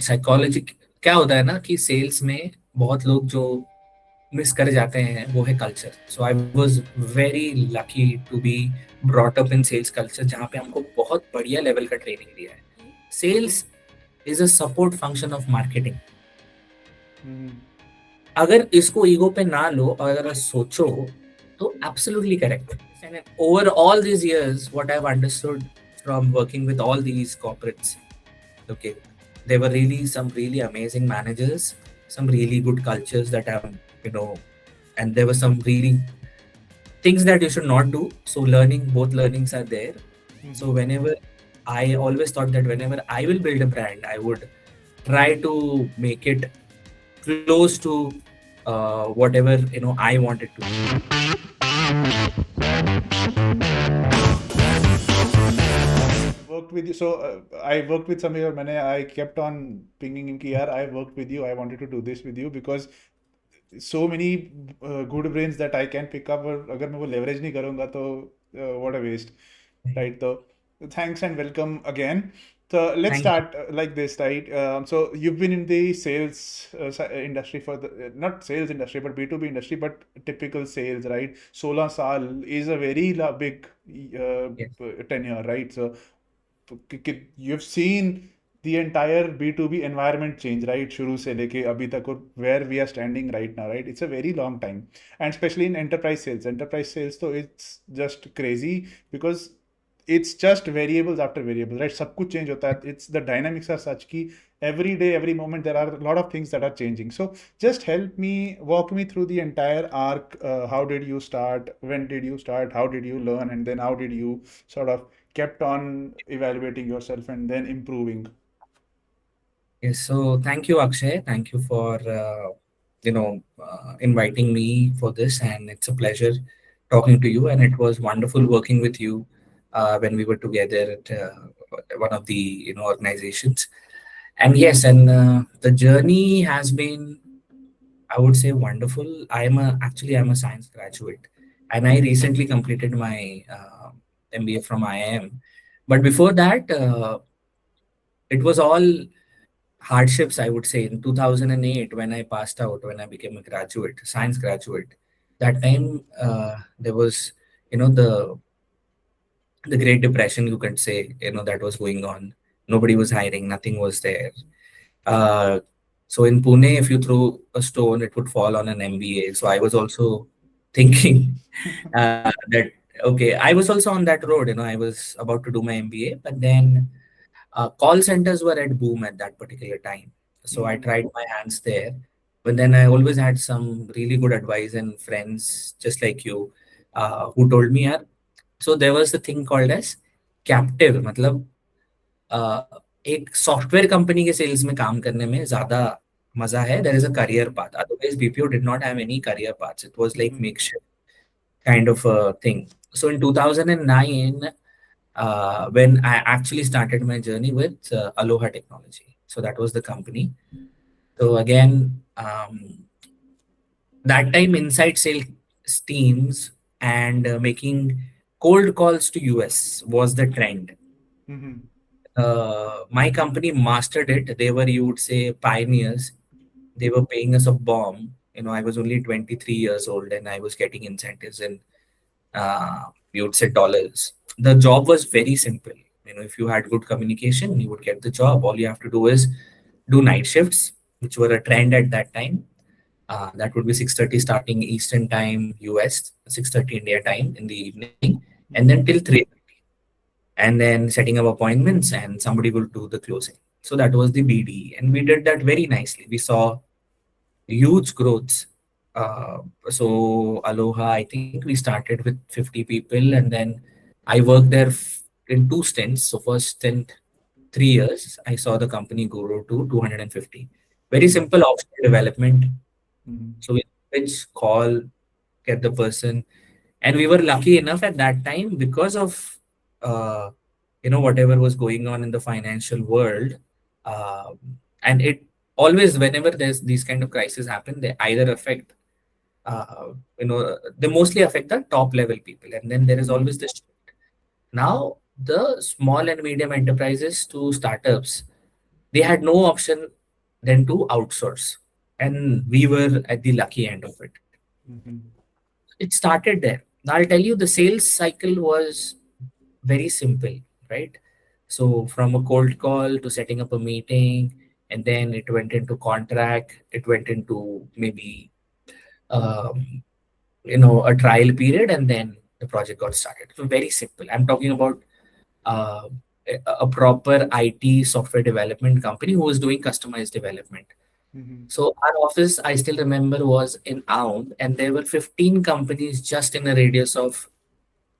Psychology क्या होता है ना कि सेल्स में बहुत लोग जो मिस कर जाते हैं वो है culture. So I was very lucky to be brought up in sales culture, जहाँ पे हमको बहुत बढ़िया लेवल का ट्रेनिंग दिया है. Sales is a support function of marketing. Hmm. अगर इसको ईगो पे ना लो और अगर सोचो तो absolutely correct. And over all these years, what I've understood from working with all these corporates, okay, there were really some really amazing managers, some really good cultures that have, you know, and there were some really things that you should not do. So learning, both learnings are there. So Mm-hmm. whenever I always thought that whenever I will build a brand, I would try to make it close to whatever I wanted to. Worked with you. So I worked with Samir. I kept on pinging him कि यार I worked with you. I wanted to do this with you because so many good brains that I can pick up. और अगर मैं वो leverage नहीं करूँगा तो what a waste, right? So thanks and welcome again. So let's Thank you. start like this, right? So you've been in the sales industry for the not sales industry but B2B industry, but typical sales, right? 16 साल is a very big Yes. tenure, right? So you've seen the entire B2B environment change, right? शुरू से लेके अभी तक और where we are standing right now, right? It's a very long time. And especially in enterprise sales. Enterprise sales, so it's just crazy because it's just variables after variables, right? सब कुछ change होता है. It's the dynamics are such कि every day, every moment, there are a lot of things that are changing. So just walk me through the entire arc. How did you start? When did you start? How did you learn? And then how did you sort of kept on evaluating yourself and then improving? Yes. So thank you, Akshay. Thank you for inviting me for this, and it's a pleasure talking to you. And it was wonderful working with you when we were together at one of the organizations. And yes, and the journey has been, I would say, wonderful. I'm a science graduate, and I recently completed my MBA from IIM. But before that, it was all hardships, I would say. In 2008, when I passed out, when I became a graduate, science graduate, that time there was, the Great Depression, you could say, that was going on. Nobody was hiring, nothing was there. Uh, so in Pune, if you threw a stone, it would fall on an MBA. So I was also thinking that, okay, I was also on that road. I was about to do my MBA, but then call centers were at boom at that particular time. So I Mhm. tried my hands there. But then I always had some really good advice and friends just like you who told me, यार, so there was the thing called as captive. मतलब एक software company के sales में काम करने में ज्यादा मजा है. There is a career path. Otherwise, BPO did not have any career paths. It was like Mhm. makeshift kind of a thing. So in 2009, when I actually started my journey with Aloha Technology. So that was the company. So again, that time inside sales teams and making cold calls to US was the trend. Mhm. My company mastered it. They were, you would say, pioneers. They were paying us a bomb. I was only 23 years old and I was getting incentives in, you would say, dollars. The job was very simple. If you had good communication, you would get the job. All you have to do is do night shifts, which were a trend at that time. That would be 6:30 starting Eastern time, US, 6:30 India time in the evening, and then till Mhm. 3:30, and then setting up appointments, and somebody will do the closing. So that was the BD, and we did that very nicely. We saw huge growths. So Aloha, I think we started with 50 people, and then I worked there in two stints. So first stint, 3 years, I saw the company grow to 250. Very Mhm. simple offshore development. Mhm. So we pitch, call, get the person, and we were lucky enough at that time because of uh, whatever was going on in the financial world, uh, and it always, whenever there's these kind of crises happen, they either affect they mostly affect the top level people, and then there is Mhm. always this shift. Now the small and medium enterprises to startups, They had no option than to outsource. And we were at the lucky end of it. Mhm. It started there. Now I'll tell you the sales cycle was very simple, right? So from a cold call to setting up a meeting, and then it went into contract, it went into maybe um, a trial period, and then the project got started. So very simple. I'm talking about uh, a proper IT software development company who was doing customized development. Mhm. So our office, I still remember, was in Aund, and there were 15 companies just in a radius of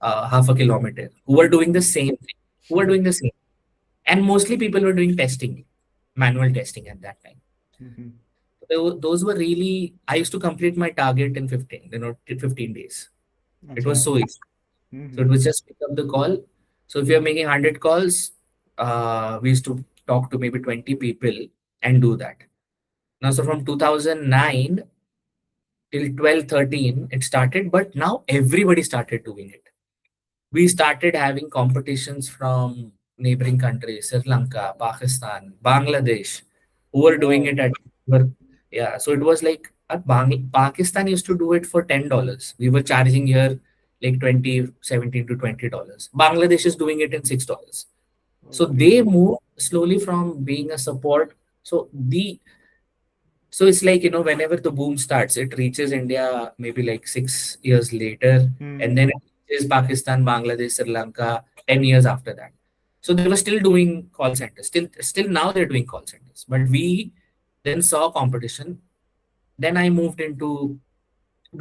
half a kilometer who were doing the same thing, who were doing the same. And mostly people were doing testing, manual testing at that time. Mhm. Those were really, I used to complete my target in 15, 15 days. It was Acha. so easy. So it Mhm. was just pick up the call. So if you're making 100 calls, we used to talk to maybe 20 people and do that. Now, so from 2009 till 12, 13, it started, but now everybody started doing it. We started having competitions from neighboring countries, Sri Lanka, Pakistan, Bangladesh, who were doing it Wow. at were yeah. So it was like Pakistan used to do it for $10. We were charging here like 17 to $20. Bangladesh is doing it in $6. So they Okay. moved slowly from being a support. So the so it's like, whenever the boom starts, it reaches India maybe like 6 years later, and then Mhm. it reaches Pakistan, Bangladesh, Sri Lanka 10 years after that. So they were still doing call centers. Still now they're doing call centers. But we then saw competition. Then I moved into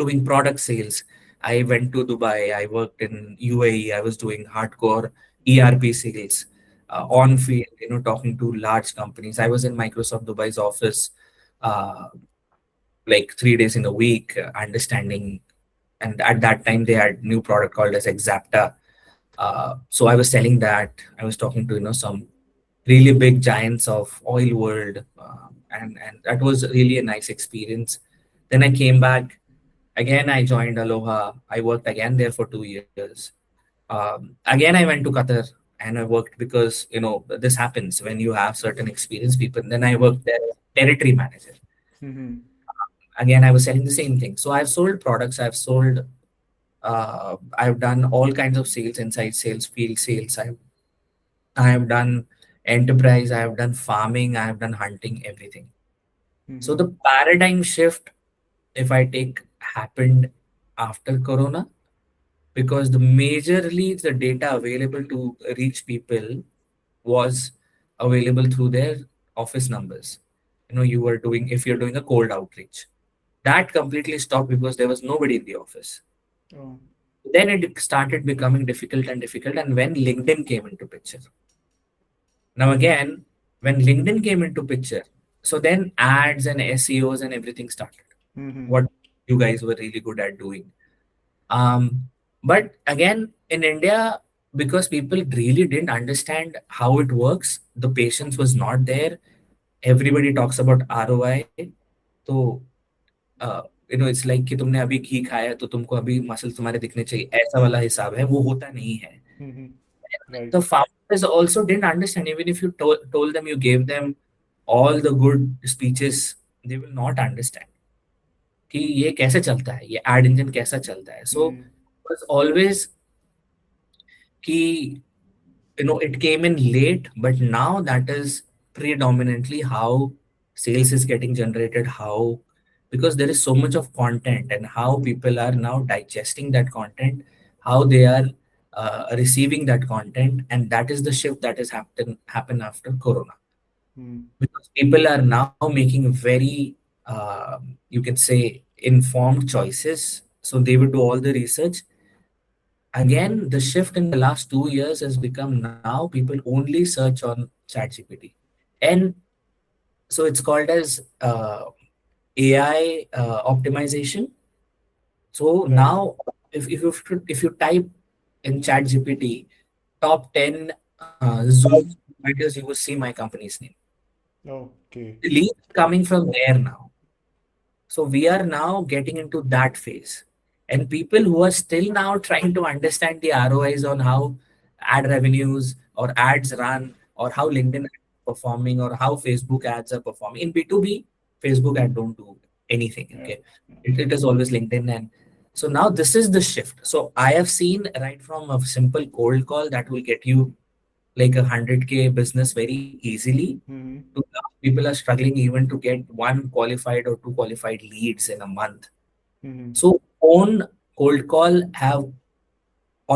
doing product sales. I went to Dubai. I worked in UAE. I was doing hardcore ERP sales on field, talking to large companies. I was in Microsoft Dubai's office uh, like 3 days in a week, understanding. And at that time, they had new product called as Exapta. So I was selling that. I was talking to some really big giants of oil world, and that was really a nice experience. Then I came back again. I joined Aloha. I worked again there for 2 years. Again, I went to Qatar and I worked because this happens when you have certain experienced people. Then I worked there as territory manager. Mhm. Again, I was selling the same thing. So I've sold products. I've done all kinds of sales, inside sales, field sales. I have done enterprise. I have done farming. I have done hunting. Everything. So the Mhm. paradigm shift, if I take, happened after Corona, because the majorly the data available to reach people was available through their office numbers. You were doing, if you're doing a cold outreach, that completely stopped because there was nobody in the office. Oh. Then it started becoming difficult and difficult, and when LinkedIn came into picture. Now again, when LinkedIn came into picture, so then ads and SEOs and everything started. What Mhm. you guys were really good at doing. But again, in India, because people really didn't understand how it works, the patience was not there. Everybody talks about ROI. So it's like कि तुमने अभी घी खाया तो तुमको अभी muscle तुम्हारे दिखने चाहिए, ऐसा वाला हिसाब है, वो होता नहीं है. Mhm. Right. The founders also didn't understand. Even if you told them, you gave them all the good speeches, they will not understand कि ये कैसे चलता है, ये ad engine कैसा चलता है. So Mhm. it was always कि it came in late, but now that is predominantly how sales is getting generated. How, because there is so much of content, and how people are now digesting that content, how they are receiving that content, and that is the shift that has happen after Corona, Mhm. because people are now making very you can say informed choices. So they would do all the research. Again, the shift in the last 2 years has become, now people only search on ChatGPT. And so it's called as AI optimization. So Right. now, if you type in ChatGPT top 10 Zoom videos, you will see my company's name. Okay. The leads are coming from there now. So we are now getting into that phase. And people who are still now trying to understand the ROIs on how ad revenues or ads run, or how LinkedIn performing or how Facebook ads are performing. In B2B, Facebook ad don't do anything. Yeah. Okay, it is always LinkedIn, and so now this is the shift. So I have seen right from a simple cold call that will get you like 100K business very easily Mm-hmm. to now people are struggling even to get one qualified or two qualified leads in a month. Mm-hmm. So on cold call have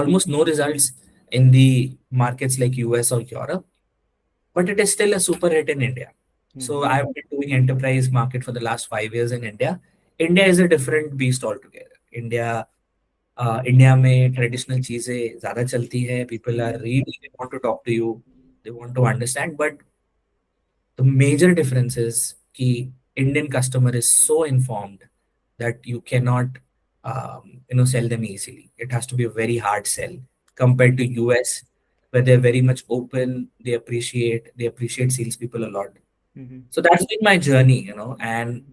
almost no results in the markets like US or Europe, but it is still a super hit in India. So Mm-hmm. I've been doing enterprise market for the last 5 years in India. India is a different beast altogether. India में traditional चीजें ज्यादा चलती है. People are Mm-hmm. Really they want to talk to you, they want to understand. But the major difference is कि Indian customer is so informed that you cannot sell them easily. It has to be a very hard sell compared to US, where they're very much open. They appreciate salespeople a lot. Mm-hmm. So that's been my journey. And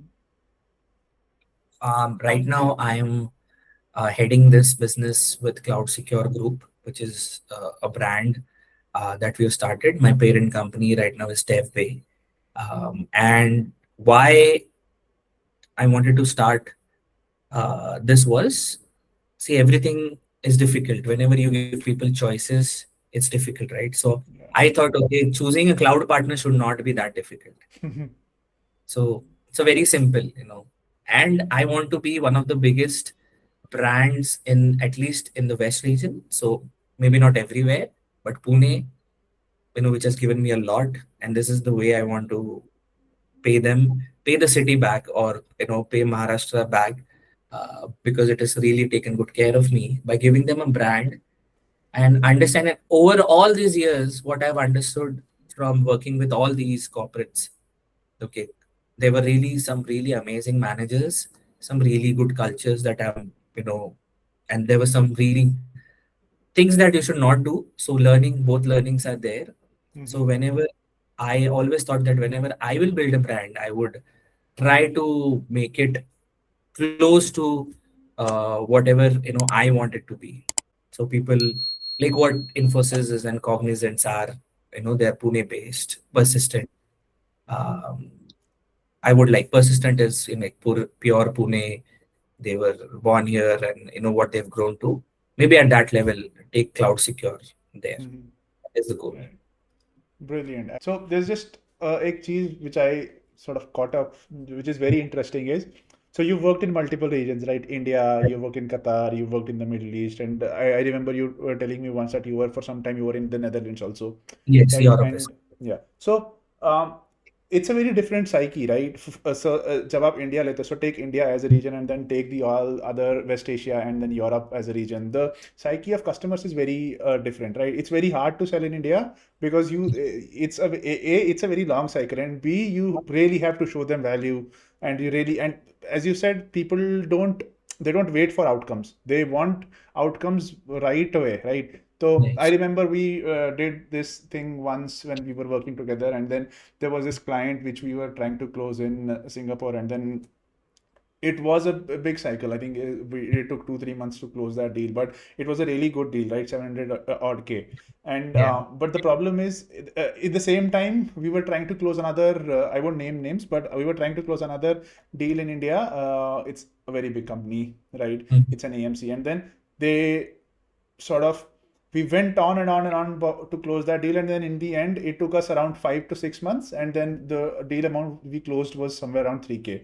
right now I am heading this business with Cloud Secure Group, which is a brand that we have started. My parent company right now is DevPay. And why I wanted to start this was, see, everything is difficult. Whenever you give people choices, it's difficult, right? So Yeah. I thought, okay, choosing a cloud partner should not be that difficult. So it's a very simple. And I want to be one of the biggest brands in at least in the West region. So maybe not everywhere, but Pune, which has given me a lot. And this is the way I want to pay the city back, or pay Maharashtra back, because it has really taken good care of me by giving them a brand and understanding over all these years what I've understood from working with all these corporates. Okay, there were really some really amazing managers, some really good cultures that and there were some really things that you should not do. So both learnings are there. So Mm-hmm. whenever I always thought that whenever I will build a brand, I would try to make it close to whatever I want it to be. So people like what Infosys is and Cognizants are, they're Pune based. Mm-hmm. Persistent, um, I would like Persistent is in like pure Pune. They were born here, and what they've grown to. Maybe at that level, take Cloud Secure there. Mm-hmm. That is the goal. Right. Brilliant. So there's just a cheese which I sort of caught up, which is very interesting is, so you've worked in multiple regions, right? India, you worked in Qatar, you worked in the Middle East, and I remember you were telling me once that you were for some time you were in the Netherlands also, Yes, right? Europe is. And yeah, so it's a very different psyche, right? So जब आप India लेते हो, so take India as a region and then take the all other West Asia and then Europe as a region. The psyche of customers is very different, right? It's very hard to sell in India because it's a very long cycle, and B, you really have to show them value, and you really, and as you said, people don't wait for outcomes. They want outcomes right away, right? So I Yes. remember we did this thing once when we were working together, and then there was this client which we were trying to close in Singapore, and then it was a big cycle. I think it took 2-3 months to close that deal, but it was a really good deal, right? 700 odd K. And Yeah. but the problem is, at the same time, we were trying to close another. I won't name names, but we were trying to close another deal in India. It's a very big company, right? Mhm. It's an AMC, and then they sort of we went on and on and on to close that deal, and then in the end it took us around 5 to 6 months, and then the deal amount we closed was somewhere around 3K.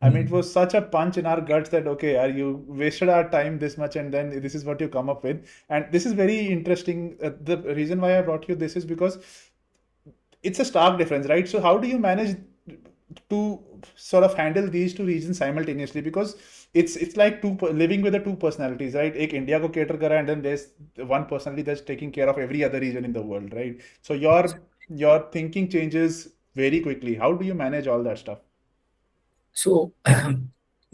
I mean, it Mhm. was such a punch in our guts that, okay, are you wasted our time this much, and then this is what you come up with. And this is very interesting. The reason why I brought you this is because it's a stark difference, right? So how do you manage to sort of handle these two regions simultaneously? Because it's like living with the two personalities, right? एक India को cater कर रहा है, and then there's one personality that's taking care of every other region in the world, right? So your thinking changes very quickly. How do you manage all that stuff? सो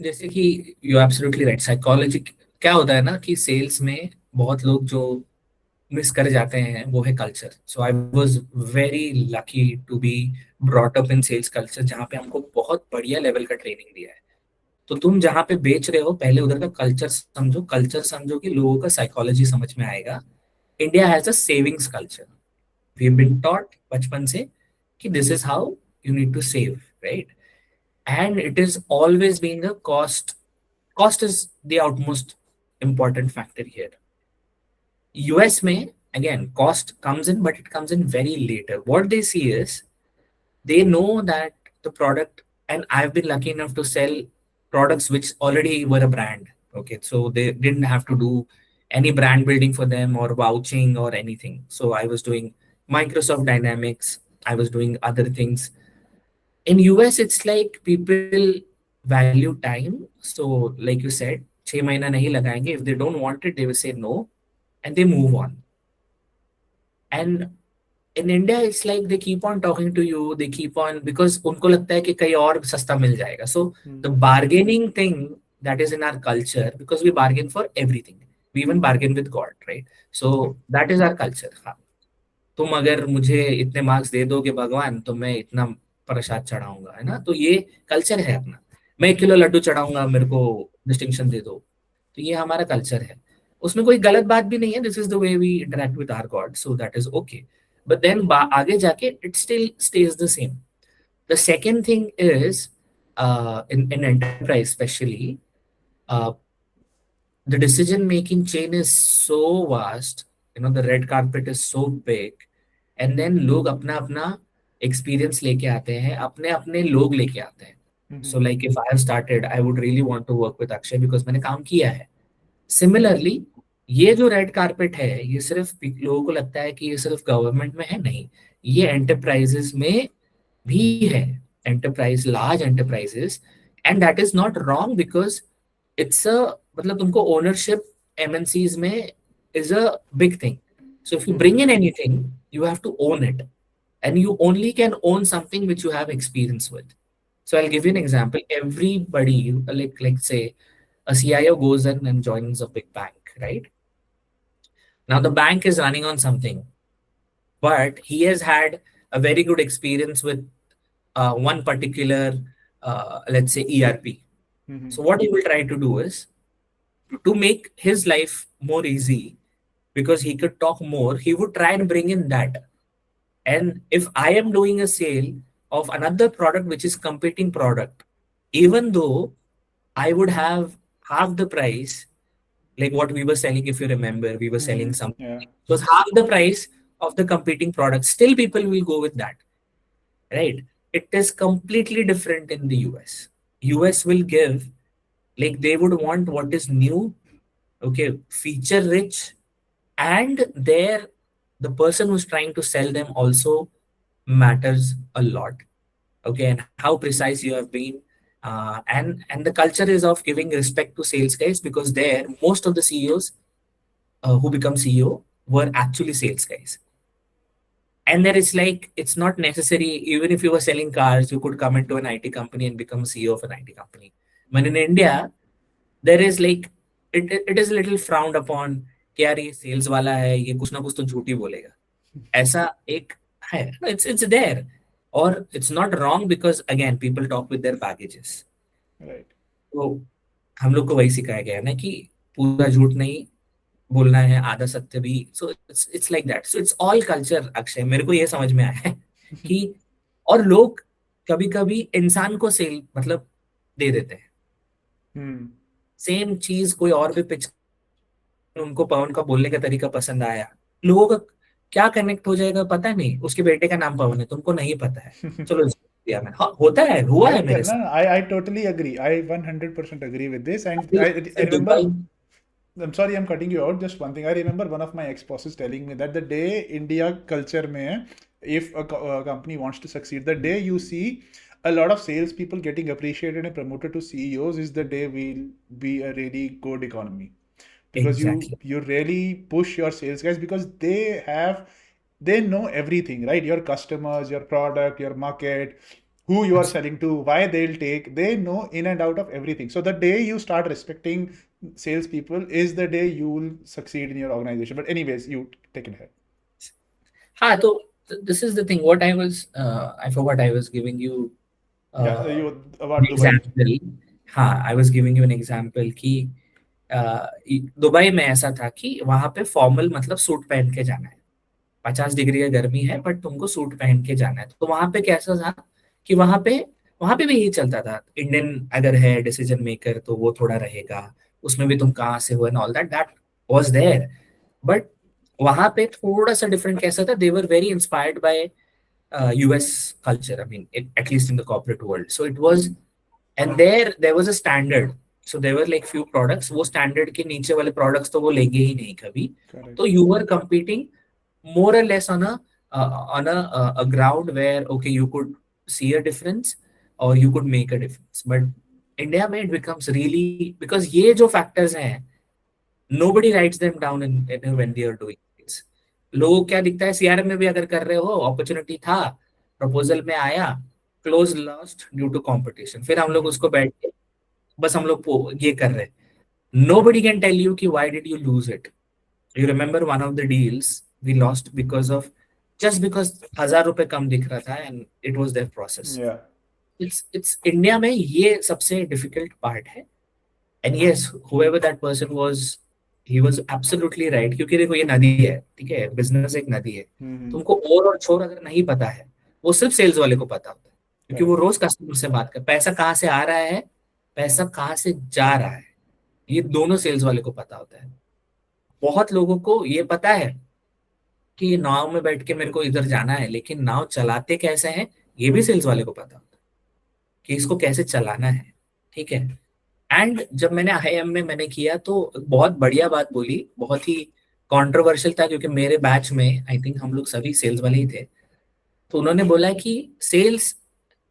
जैसे कि you absolutely right. Psychology क्या होता है ना कि sales में बहुत लोग जो मिस कर जाते हैं वो है culture. So I was very lucky to be brought up in sales culture, जहाँ पे हमको बहुत बढ़िया लेवल का ट्रेनिंग दिया है. तो तुम जहाँ पे बेच रहे हो पहले उधर का कल्चर समझो कि लोगों का साइकोलॉजी समझ में आएगा. India has a savings culture. We been taught बचपन से कि this is how you need to save, right? And it is always being a cost. Cost is the outmost important factor here. US में again cost comes in, but it comes in very later. What they see is they know that the product, and I've been lucky enough to sell products which already were a brand. Okay, so they didn't have to do any brand building for them or vouching or anything. So I was doing Microsoft Dynamics, I was doing other things. In US it's like people value time. So like you said, 6 महीना नहीं लगाएंगे. If they don't want it, they will say no and they move on. And in India, it's like they keep on talking to you, they keep on, because उनको लगता है कि कहीं और सस्ता मिल जाएगा. So the bargaining thing that is in our culture, because we bargain for everything. We even bargain with God, right? So that is our culture. हाँ, तुम अगर मुझे इतने मार्क्स दे दोगे भगवान तो मैं इतना प्रसाद चढ़ाऊंगा, है ना? तो ये कल्चर है अपना. मैं 1 किलो लड्डू चढ़ाऊंगा, मेरे को डिस्टिंक्शन दे दो. तो ये हमारा कल्चर है. उसमें कोई गलत बात भी नहीं है. This is the way we interact with our God, so that is okay. But then आगे जाके it still stays the same. The second thing is in enterprise especially, uh, the decision making chain is so vast. The red carpet is so big, and then लोग अपना अपना experience लेके आते हैं, अपने अपने लोग लेके आते हैं. So like if I have started, I would really want to work with Akshay because मैंने काम किया है. सिमिलरली ये जो रेड कारपेट है, ये सिर्फ लोगों को लगता है कि ये सिर्फ गवर्नमेंट में है. नहीं, ये एंटरप्राइजेस में भी है. Enterprise, large enterprises, and that is not wrong because it's a, मतलब तुमको ओनरशिप एमएनसीज में is a big thing. So if you bring in anything you have to own it, and you only can own something which you have experience with. So I'll give you an example. Everybody, like say a CIO goes in and joins a big bank, right? Now the bank is running on something, but he has had a very good experience with one particular, let's say, ERP. So what he will try to do is to make his life more easy, because he could talk more, he would try and bring in that. And if I am doing a sale of another product which is competing product, even though I would have half the price, like what we were selling, if you remember, we were selling something. Yeah. It was half the price of the competing product. Still, people will go with that, right? It is completely different in the US. US will give, like they would want what is new, okay, feature rich, and there the person who's trying to sell them also matters a lot. Okay, and how precise you have been. And the culture is of giving respect to sales guys, because there most of the CEOs who become CEO were actually sales guys. And there is like, it's not necessary, even if you were selling cars, you could come into an IT company and become CEO of an IT company. But in India, there is like, it is a little frowned upon कि यार ये sales वाला है, ये कुछ ना कुछ तो झूठी बोलेगा, ऐसा एक है. It's there, or it's not wrong, because again people talk with their baggages. Right. तो हम लोग को वही सिखाया गया है ना कि पूरा झूठ नहीं बोलना है, आधा सत्य भी. So it's like that. So it's all culture. Akshay, मेरे को ये समझ में आया है कि और लोग कभी कभी इंसान को सेल मतलब दे देते हैं. सेम चीज कोई और भी पिच, उनको पवन का बोलने का तरीका पसंद आया, लोगों का क्या कनेक्ट हो जाएगा पता नहीं. उसके बेटे का नाम पवन है, तुमको नहीं पता है, चलो दिया मैंने. हाँ, होता है, हुआ है मेरे साथ. I totally agree. I 100% agree with this. And I remember, Dubai. I'm sorry, I'm cutting you out. Just one thing. I remember one of my ex-bosses telling me that the day India culture mein, if a company wants to succeed, the day you see a lot of salespeople getting appreciated and promoted to CEOs is the day we'll be a really good economy. Because Exactly. you really push your sales guys, because they know everything, right? Your customers, your product, your market, who you are selling to, why they'll take, they know in and out of everything. So the day you start respecting salespeople is the day you will succeed in your organization. But anyways, you take it ahead. हाँ, तो this is the thing. What I was, I forgot I was giving you Yeah, you about an Dubai. example. हाँ, I was giving you an example कि Dubai में ऐसा था कि वहां पे फॉर्मल मतलब सूट पहन के जाना है, 50 डिग्री का गर्मी है बट तुमको सूट पहन के जाना है। तो वहां पे कैसा था कि वहां पे भी यही चलता था। इंडियन अगर है डिसीजन मेकर तो वो थोड़ा रहेगा, उसमें भी तुम कहाँ से हो and all that that was there. But वहां पे थोड़ा सा डिफरेंट कैसा था, they were very inspired by US culture, I mean, at least in the corporate world. So it was, and there was a standard. So there were like few products, वो standard के नीचे वाले products तो वो लेंगे ही नहीं कभी। Correct. तो you were competing more or less on a ground where okay you could see a difference or you could make a difference. But India में it becomes really, because ये जो factors हैं nobody writes them down in when they are doing this. लोगों को क्या दिखता है, CRM में भी अगर कर रहे हो, अपॉर्चुनिटी था, प्रपोजल में आया, close lost due to competition, फिर हम लोग उसको बैठ के बस हम लोग ये कर रहे हैं। Nobody can tell you कि why did you lose it. You remember one of the deals we lost because of, just because 1,000 रुपए कम दिख रहा था and it was their process. Yeah. It's India में ये सबसे डिफिकल्ट पार्ट है। And yes, whoever that person was, he was absolutely right, क्योंकि देखो ये नदी है, ठीक है, बिजनेस एक नदी है। तुमको ओर और छोर अगर नहीं पता है, वो सिर्फ सेल्स वाले को पता होता है, क्योंकि वो रोज कस्टमर से बात कर, पैसा कहाँ से आ रहा है, पैसा कहाँ से जा रहा है, ये दोनों सेल्स वाले को पता होता है। बहुत लोगों को ये पता है कि नाव में बैठ के मेरे को इधर जाना है, लेकिन नाव चलाते कैसे हैं ये भी सेल्स वाले को पता होता है, कि इसको कैसे चलाना है, ठीक है। एंड जब मैंने IIM में मैंने किया तो बहुत बढ़िया बात बोली, बहुत ही कंट्रोवर्शियल था, क्योंकि मेरे बैच में आई थिंक हम लोग सभी सेल्स वाले ही थे। तो उन्होंने बोला कि sales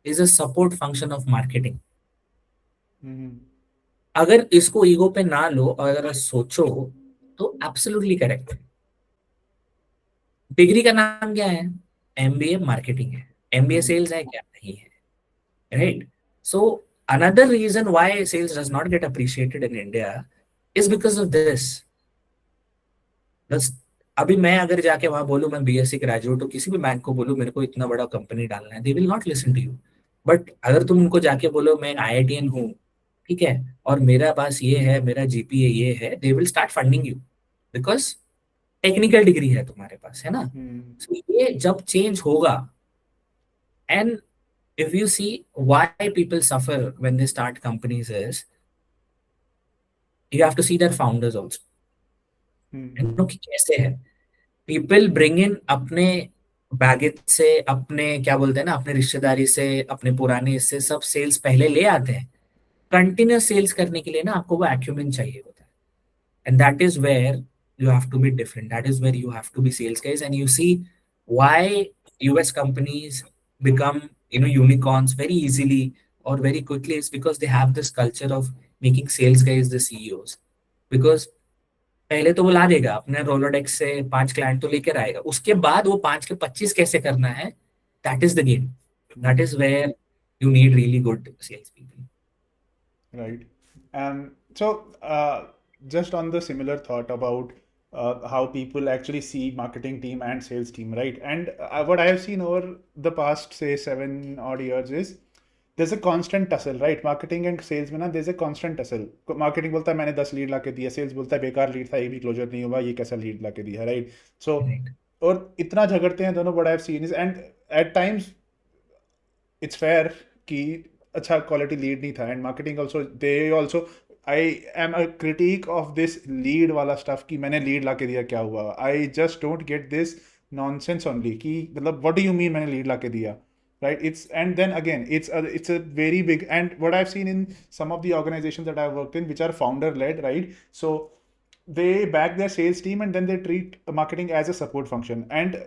is a support function of marketing. अगर इसको ईगो पे ना लो और अगर सोचो तो एब्सोल्युटली करेक्ट है। डिग्री का नाम क्या है, MBA मार्केटिंग है, MBA सेल्स है क्या, नहीं है, right. So another reason why sales does not get appreciated in India is because of this. बस अभी मैं अगर जाके वहां बोलूं मैं BSc ग्रेजुएट हूँ, किसी भी बैंक को बोलूं मेरे को इतना बड़ा कंपनी डालना है, they will not listen to you. But अगर तुम उनको जाके बोलो मैं IITian हूँ, ठीक है, और मेरा पास ये है, मेरा GPA ये है, they will start funding you, because technical degree है तुम्हारे पास, है ना। So ये जब चेंज होगा, and if you see why people suffer when they start companies is, you have to see their founders also. कि कैसे है, people bring in अपने बैगेज से, अपने क्या बोलते हैं ना, अपने रिश्तेदारी से, अपने पुराने इससे सब सेल्स पहले ले आते हैं। कंटिन्यूस सेल्स करने के लिए ना आपको वो एक्यूमेंट चाहिए होता है, and that is where you have to be different, that is where you have to be sales guys. And you see why US companies become unicorns very easily or very quickly, is because they have this culture of making sales guys the CEOs. Because पहले तो वो ला देगा अपने Rolodex से 5 client तो लेकर आएगा, उसके बाद वो 5 के 25 कैसे करना है, that is the game, that is where you need really good sales people. Right. So, just on the similar thought about how people actually see marketing team and sales team, right? And what I have seen over the past, say, 7 odd years is there's a constant tussle, right? Marketing and sales में ना there's a constant tussle. Marketing बोलता है मैंने 10 lead ला के दिया, sales बोलता है बेकार लीड था, ये भी क्लोजर नहीं हुआ, ये कैसा लीड ला के दिया, राइट? सो और इतना झगड़ते हैं दोनों, what I've seen is, and at times it's fair कि अच्छा क्वालिटी लीड नहीं था, and marketing also they also, I am a critic of this lead वाला स्टफ कि मैंने लीड ला के दिया क्या हुआ, I just don't get this nonsense only कि मतलब व्हाट डू यू मीन मैंने लीड ला के दिया, right? It's, and then again it's a very big, and what I've seen in some of the organizations that I've worked in which are founder led, right? So they back their sales team and then they treat marketing as a support function, and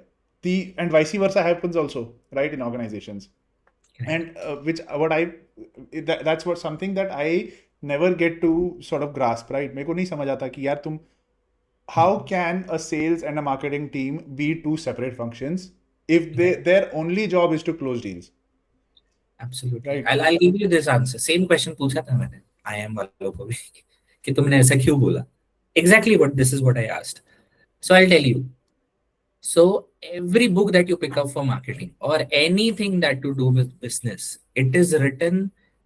vice versa happens also, right, in organizations. And which what I that's what something that I never get to sort of grasp, right? मेरे को नहीं समझ आता कि यार तुम, how can a sales and a marketing team be two separate functions if their only job is to close deals? Absolutely. Right. I'll give you this answer. Same question पूछा था मैंने IIM वालों को भी कि तुमने ऐसा क्यों बोला? Exactly this is what I asked. So I'll tell you. So every book that you pick up for marketing or anything that to do with business, it is written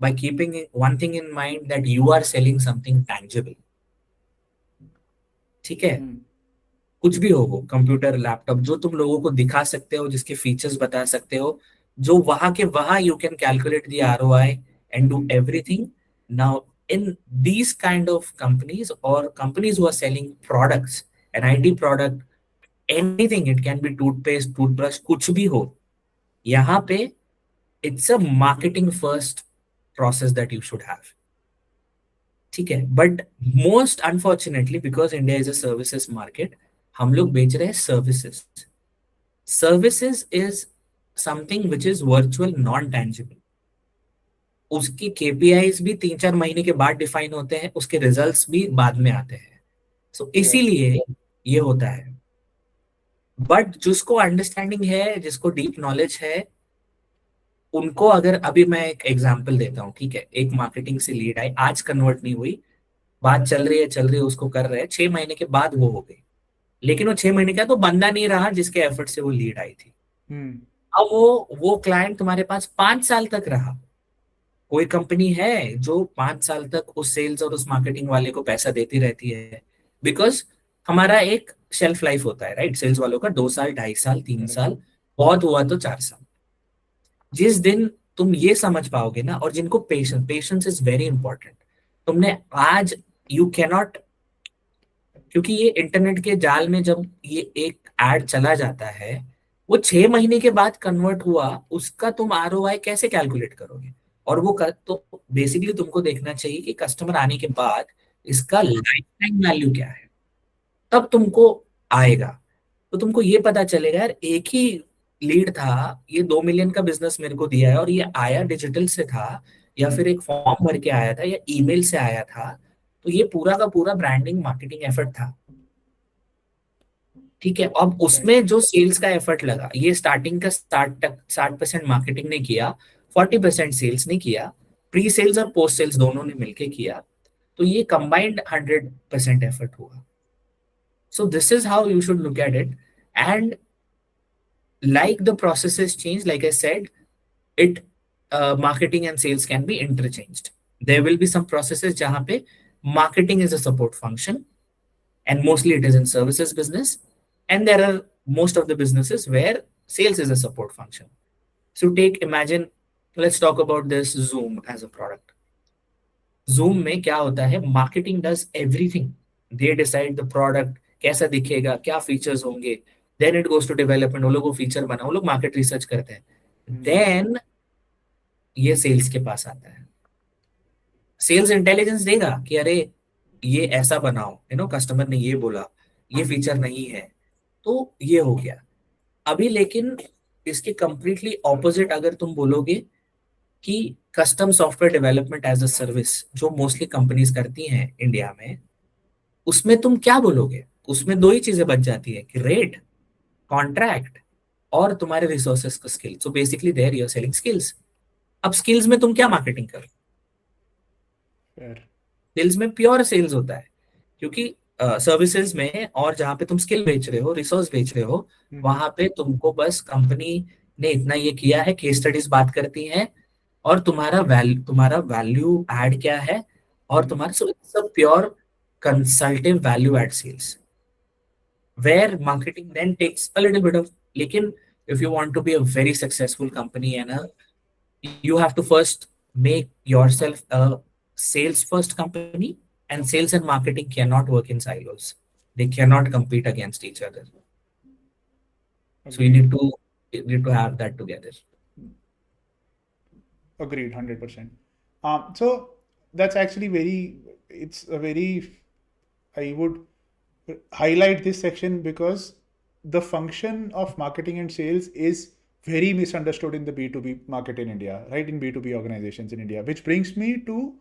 by keeping one thing in mind, that you are selling something tangible. ठीक है, कुछ भी हो, वो computer laptop जो तुम लोगों को दिखा सकते हो, जिसके फीचर्स बता सकते हो, जो वहां के वहां you can calculate the ROI and do everything. Now in these kind of companies और companies who are selling products, an IT product, anything, it can be toothpaste, toothbrush, कुछ भी हो, यहाँ पे it's a marketing first process that you should have. ठीक है, but most unfortunately because India is a services market, हम लोग बेच रहे हैं services. Services is something which is virtual, non tangible. उसकी केपीआईज भी 3-4 महीने के बाद डिफाइन होते हैं, उसके रिजल्ट्स भी बाद में आते हैं. सो Yes. इसीलिए ये होता है. बट जिसको अंडरस्टैंडिंग है, जिसको डीप नॉलेज है, उनको, अगर अभी मैं एक एग्जांपल देता हूँ, ठीक है, एक मार्केटिंग से लीड आई, आज कन्वर्ट नहीं हुई, बात चल रही है, उसको कर रहे हैं, 6 महीने के बाद वो हो गई. लेकिन वो 6 महीने का तो बंदा नहीं रहा जिसके एफर्ट से वो लीड आई थी. Hmm. अब वो क्लाइंट तुम्हारे पास 5 साल तक रहा. कोई कंपनी है जो 5 साल तक उस सेल्स और उस मार्केटिंग वाले को पैसा देती रहती है, बिकॉज हमारा एक शेल्फ लाइफ होता है, राइट, सेल्स वालों का 2 साल, 2.5 साल, तीन Correct. साल बहुत हुआ तो 4 साल. जिस दिन तुम ये समझ पाओगे ना, और जिनको patience, patience is very important. तुमने आज, यू कैनॉट, क्योंकि ये इंटरनेट के जाल में जब ये एक एड चला जाता है, वो 6 महीने के बाद कन्वर्ट हुआ, उसका तुम आरओआई कैसे कैलकुलेट करोगे? और तो बेसिकली तुमको देखना चाहिए कि कस्टमर आने के बाद इसका लाइफ टाइम वैल्यू क्या है, तब तुमको आएगा. तो तुमको ये पता चलेगा यार, एक ही लीड था, ये 2 मिलियन का बिजनेस मेरे को दिया है, और ये आया डिजिटल से था, या फिर एक फॉर्म भर के आया था, या ईमेल से आया था. तो ये पूरा का पूरा ब्रांडिंग मार्केटिंग एफर्ट था. ठीक है, अब Right. उसमें जो सेल्स का एफर्ट लगा, ये स्टार्टिंग का 60% मार्केटिंग ने किया, 40% सेल्स ने किया, प्री सेल्स और पोस्ट सेल्स दोनों ने मिलकर किया. तो ये कंबाइंड 100% एफर्ट हुआ. So this is how you should look at it. And like the processes change, like I said, it marketing and sales can be interchanged. There will be some processes jahan pe marketing is a support function, and mostly it is in services business, and there are most of the businesses where sales is a support function. So take, imagine, let's talk about this Zoom as a product. Zoom में क्या होता है, marketing does everything. They decide the product कैसा दिखेगा, क्या features होंगे, then it goes to development, वो लोग वो फीचर बनाओ, वो लोग मार्केट रिसर्च करते हैं, Hmm. देन ये सेल्स के पास आता है. सेल्स इंटेलिजेंस देगा कि अरे ये ऐसा बनाओ, कस्टमर ने ये बोला, ये फीचर नहीं है, तो ये हो गया. अभी लेकिन इसके कंप्लीटली ऑपोजिट अगर तुम बोलोगे कि custom software development as a service, जो मोस्टली कंपनीज करती हैं इंडिया में, उसमें तुम क्या बोलोगे? उसमें दो ही चीजें बच जाती है कि रेट, कॉन्ट्रैक्ट, और तुम्हारे रिसोर्सेस का skill. So basically there you are selling skills. अब स्किल्स में तुम क्या मार्केटिंग करो? Fair. सेल्स में प्योर सेल्स होता है, क्योंकि सर्विसेज में और जहां पे तुम स्किल बेच रहे हो, रिसोर्स बेच रहे हो, Hmm. वहां पे तुमको बस कंपनी ने इतना ये किया है, केस स्टडीज बात करती हैं, और तुम्हारा वैल्यू ऐड क्या है, और Hmm. तुम्हारा, so it's a pure consultative value add sales, where marketing then takes a little bit of, lekin if you want to be a very successful company, and you have to first make yourself a sales first company, and sales and marketing cannot work in silos, they cannot compete against each other. So you Agreed. need to have that together. Agreed, 100%. So that's actually very, it's a very, I would highlight this section because the function of marketing and sales is very misunderstood in the B2B market in India, right? In B2B organizations in India, which brings me to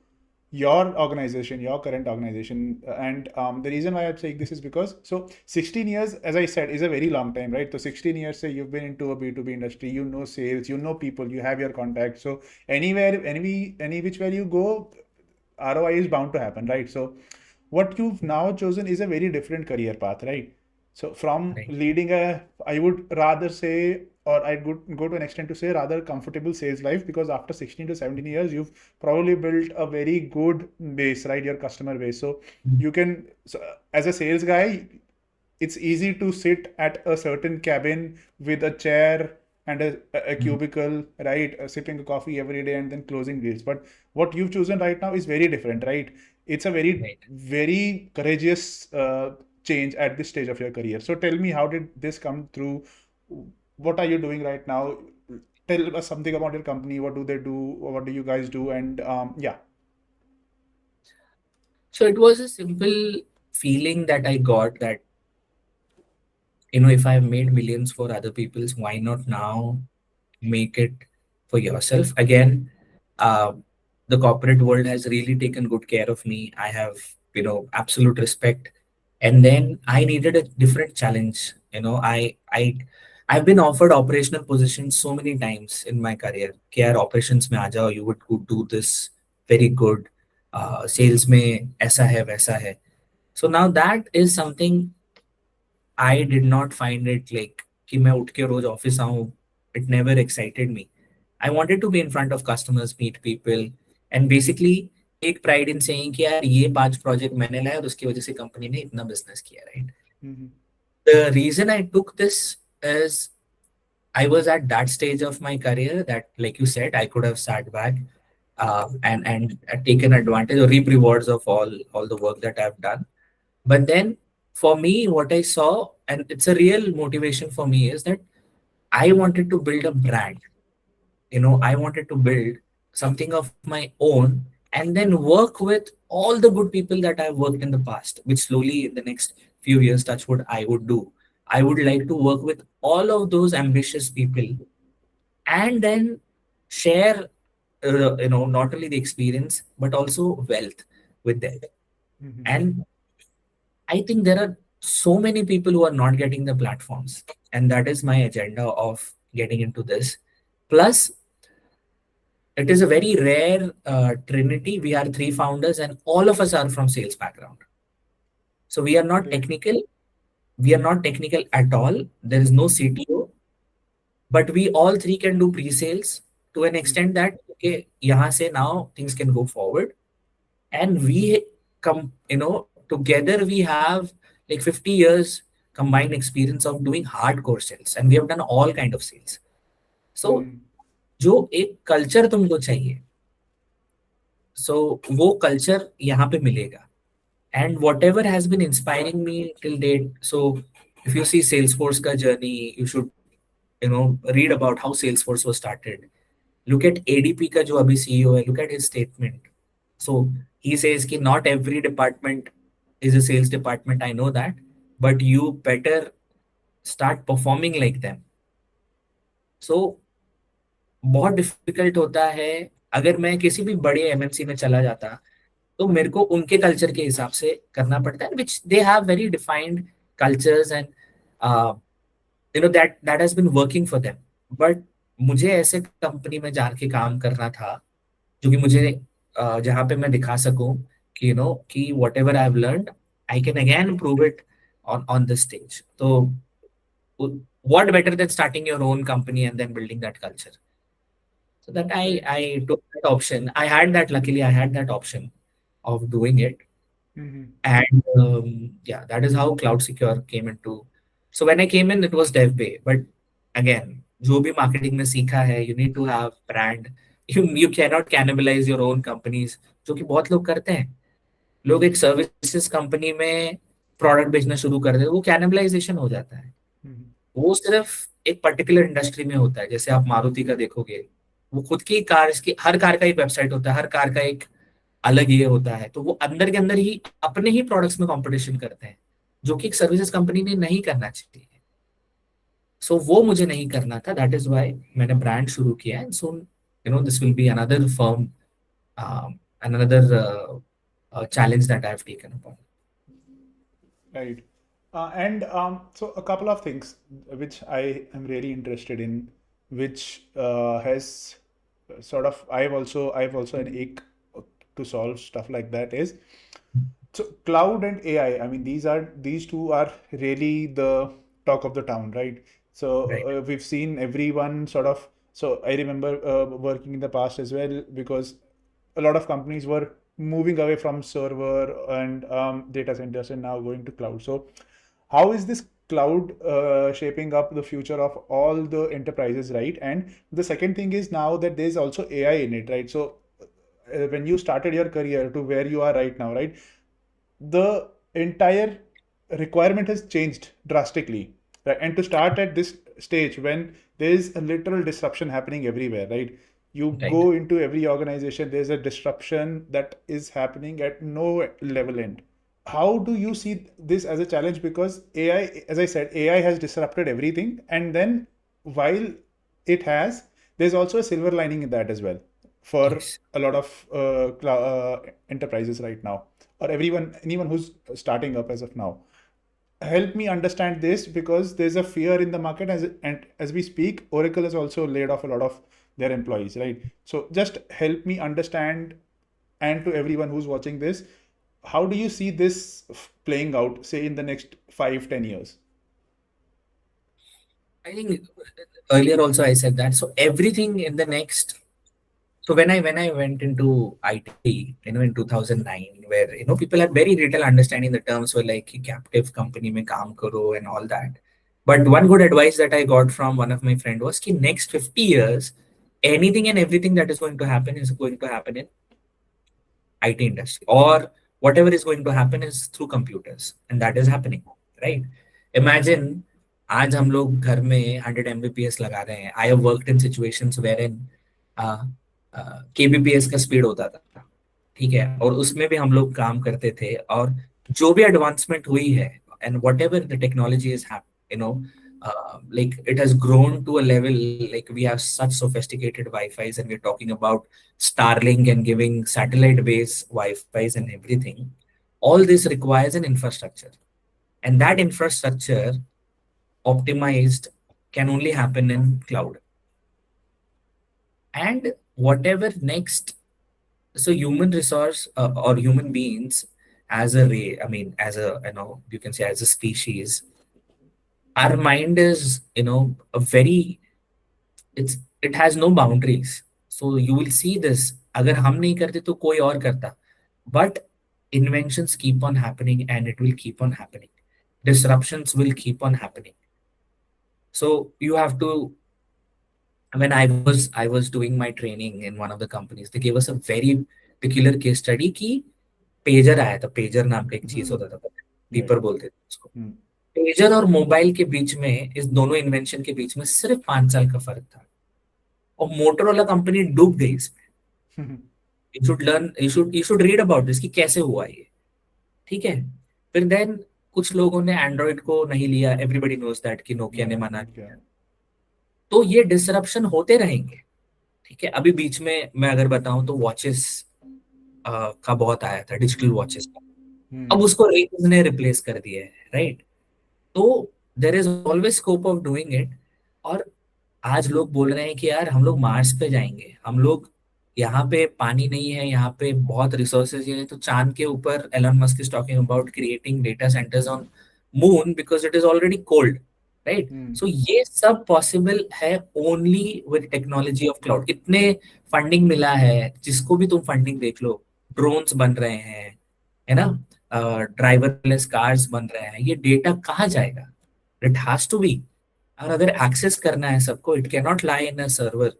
your organization, your current organization. And the reason why I'm saying this is because, so 16 years, as I said, is a very long time, right? So 16 years, say you've been into a B2B industry, you know sales, you know people, you have your contacts. So anywhere, any which way you go, ROI is bound to happen, right? So what you've now chosen is a very different career path, right? So from Right. leading a, I would rather say, or I'd go to an extent to say rather comfortable sales life, because after 16 to 17 years, you've probably built a very good base, right? Your customer base. So you can, so as a sales guy, it's easy to sit at a certain cabin with a chair and a Mhm. cubicle, right? Sipping a coffee every day and then closing deals. But what you've chosen right now is very different, right? It's a very, Right. very courageous change at this stage of your career. So tell me, how did this come through? What are you doing right now? Tell us something about your company. What do they do? What do you guys do? And yeah. So it was a simple feeling that I got that, if I've made millions for other people's, why not now make it for yourself? Again, uh, the corporate world has really taken good care of me. I have, absolute respect. And then I needed a different challenge. I've been offered operational positions so many times in my career. कि यार operations में आ जाओ, you would could do this very good. Sales में ऐसा है वैसा है. So now that is something I did not find it like कि मैं उठ के रोज ऑफिस आऊं. It never excited me. I wanted to be in front of customers, meet people, and basically take pride in saying कि यार ये 5 project मैंने लाया और उसकी वजह से कंपनी ने इतना बिजनेस किया, right? Mhm. The reason I took this is I was at that stage of my career that, like you said, I could have sat back and taken advantage or reap rewards of all the work that I've done. But then for me, what I saw, and it's a real motivation for me, is that I wanted to build a brand. I wanted to build something of my own and then work with all the good people that I've worked in the past, which slowly in the next few years, touch what I would do. I would like to work with all of those ambitious people and then share, not only the experience, but also wealth with them. Mhm. And I think there are so many people who are not getting the platforms. And that is my agenda of getting into this. Plus, it is a very rare trinity. We are three founders, and all of us are from sales background. So we are not Great. technical. We are not technical at all. There is no CTO, but we all three can do pre-sales to an Mhm. extent that okay, यहाँ से now things can go forward, and we come, together we have like 50 years combined experience of doing hardcore sales, and we have done all kind of sales. So Mhm. जो एक culture तुमको चाहिए, सो वो culture यहाँ पे मिलेगा. And whatever has been inspiring me till date, so if you see Salesforce ka journey, you should, read about how Salesforce was started. Look at ADP ka jo abhi CEO hai, look at his statement. So he says ki not every department is a sales department, I know that, but you better start performing like them. So बहुत difficult होता है. अगर मैं किसी भी बड़े MNC में चला जाता, तो मेरे को उनके कल्चर के हिसाब से करना पड़ता है, which they have very defined cultures and that has been working for them. But मुझे ऐसे कंपनी में जाके काम करना था जो कि मुझे जहाँ पे मैं दिखा सकूं कि कि what ever I have learned I can again improve it on the stage. तो what better than starting your own company and then building that culture? So that I Great. I took that option. I had that, luckily I had that option of doing it. Mhm. And yeah, that is how Cloud Secure came into. So when I came in, it was DevPay. But again, जो भी marketing में सीखा है, you need to have brand. You cannot cannibalize your own companies, जो कि बहुत लोग करते हैं. लोग एक सर्विसेज कंपनी में प्रोडक्ट बेचना शुरू कर देते हैं, वो कैनिबलाइजेशन हो जाता है. Mhm. वो सिर्फ एक पर्टिकुलर इंडस्ट्री में होता है. जैसे आप मारुति का देखोगे, वो खुद की कार, इसकी हर कार का एक वेबसाइट होता है, हर कार का एक अलग ये होता है. तो वो अंदर के अंदर ही अपने ही प्रोडक्ट्स में कंपटीशन करते हैं, जो कि एक सर्विसेज कंपनी ने नहीं करना चाहिए. सो वो मुझे नहीं करना था. दैट इज वाई मैंने ब्रांड शुरू किया. And soon this will be another firm, another challenge that I've taken upon. Right. And so a couple of things which I am really interested in, which has I've also an ache to solve stuff like that is, so cloud and AI. I mean, these two are really the talk of the town, right? Right. So we've seen everyone sort of. So I remember working in the past as well, because a lot of companies were moving away from server and data centers and now going to cloud. So how is this cloud shaping up the future of all the enterprises, right? And the second thing is now that there's also AI in it, right? So when you started your career to where you are right now, right, the entire requirement has changed drastically, right? And to start at this stage when there is a literal disruption happening everywhere, right? You Right. go into every organization, there's a disruption that is happening at no level end. How do you see this as a challenge? Because AI, as I said, AI has disrupted everything, and then while it has, there's also a silver lining in that as well for Yes. a lot of enterprises right now, or anyone who's starting up as of now. Help me understand this, because there's a fear in the market and as we speak, Oracle has also laid off a lot of their employees, right? So just help me understand, and to everyone who's watching this, how do you see this playing out, say in the next 5-10 years? I think earlier also I said that. So everything in the next. So when I went into IT, in 2009, where people had very little understanding. The terms were like कि captive company में काम करो and all that. But one good advice that I got from one of my friend was कि next 50 years, anything and everything that is going to happen is going to happen in IT industry, or whatever is going to happen is through computers, and that is happening, right? Imagine आज हम लोग घर में 100 Mbps लगा रहे हैं. I have worked in situations wherein kbps का speed होता था, ठीक है, और उसमें भी हम लोग काम करते थे. और जो भी एडवांसमेंट हुई है, and what ever the technology is like it has grown to a level, like we have such sophisticated Wi-Fi's, and we're talking about Starlink and giving satellite based Wi-Fi's and everything. All this requires an infrastructure, and that infrastructure optimized can only happen in cloud. And whatever next, so human resource, or human beings, as a ray, I mean, as a, you can say, as a species, our mind is, a very, it has no boundaries. So you will see this, अगर हम नहीं करते तो कोई और करता. But inventions keep on happening, and it will keep on happening. Disruptions will keep on happening. So you have to, when I was doing my training in one of the companies, they gave us a very peculiar case study कि pager आया था. Pager नाम का एक चीज Hmm. होता था, Right. Beeper बोलते थे उसको. Hmm. पेजर और मोबाइल के बीच में, इस दोनों इन्वेंशन के बीच में सिर्फ 5 साल का फर्क था, और मोटरोला कंपनी डूब गई इसमें. You should learn, you should read about this कि कैसे हुआ ये, ठीक है. फिर देन कुछ लोगों ने एंड्रॉइड को नहीं लिया. एवरीबडी नोज दैट कि नोकिया ने Yeah. मना Yeah. किया. तो ये डिसरप्शन होते रहेंगे, ठीक है. अभी बीच में मैं अगर बताऊं तो वॉचेस का बहुत आया था, डिजिटल वॉचेस का. अब Hmm. उसको रिंग्स ने रिप्लेस कर दिया है, राइट. तो there is always scope of doing it. और आज लोग बोल रहे हैं कि यार हम लोग मार्स पे जाएंगे, हम लोग, यहाँ पे पानी नहीं है, यहाँ पे बहुत रिसोर्सेज है. तो चांद के ऊपर Elon Musk is talking about creating data centers on moon because it is already cold, right. Hmm. So ये सब पॉसिबल है only with technology of cloud. इतने फंडिंग मिला है, जिसको भी तुम फंडिंग देख लो, ड्रोन्स बन रहे हैं, है ना, ड्राइवरलेस कार्स बन रहे हैं. ये डेटा कहाँ जाएगा? इट हैज टू बी, और अगर एक्सेस करना है सबको, it can not lie in a server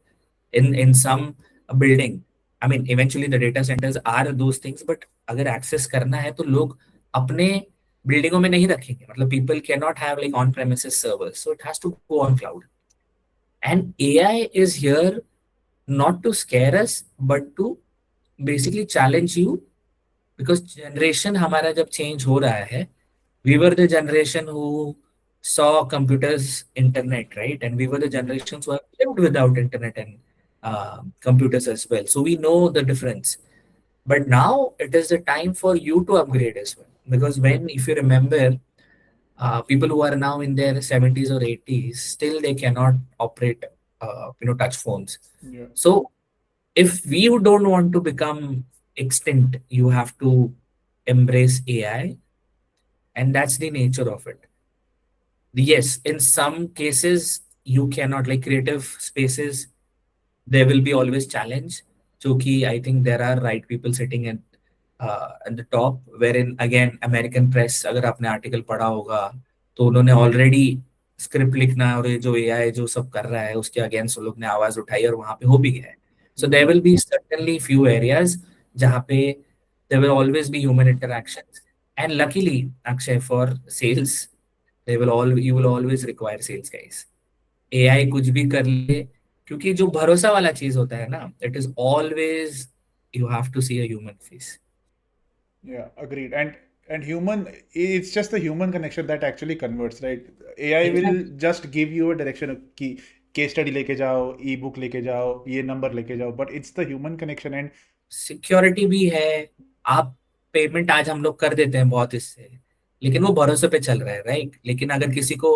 in some building. I mean, eventually the data centers are those things, but अगर एक्सेस करना है तो लोग अपने बिल्डिंगों में नहीं रखेंगे. मतलब people cannot have like on premises servers, so it has to go on cloud. And AI is here not to scare us, but to basically challenge you, because generation हमारा जब change हो रहा है, we were the generation who saw computers, internet, right? And we were the Hmm. generations who have lived without internet and computers as well. So we know the difference. But now it is the time for you to upgrade as well. Because when, if you remember, people who are now in their 70s or 80s, still they cannot operate, touch phones. Yeah. So if we don't want to become extinct, you have to embrace AI, and that's the nature of it. Yes, in some cases you cannot, like creative spaces, there will be always challenge. Choki, I think there are right people sitting at the top, wherein again American press, अगर आपने article पढ़ा होगा, तो उन्होंने already script लिखना और ये जो एआई जो सब कर रहा है उसके अगेंस्ट वो लोग ने आवाज उठाई और वहां पे हो भी गया है. So there will be certainly few areas जहाँ पे there will always be human interactions. And luckily Akshay for sales they will all you will always require sales guys. AI कुछ भी कर ले, क्योंकि जो भरोसा वाला चीज होता है ना, it is always you have to see a human face. Yeah, agreed. And human, it's just the human connection that actually converts, right? AI will just give you a direction कि case study लेके जाओ, e-book लेके जाओ, ये number लेके जाओ, but it's the human connection and security भी है. आप पेमेंट आज हम लोग कर देते हैं बहुत इससे, लेकिन वो भरोसे पे चल रहा है, राइट. लेकिन अगर किसी को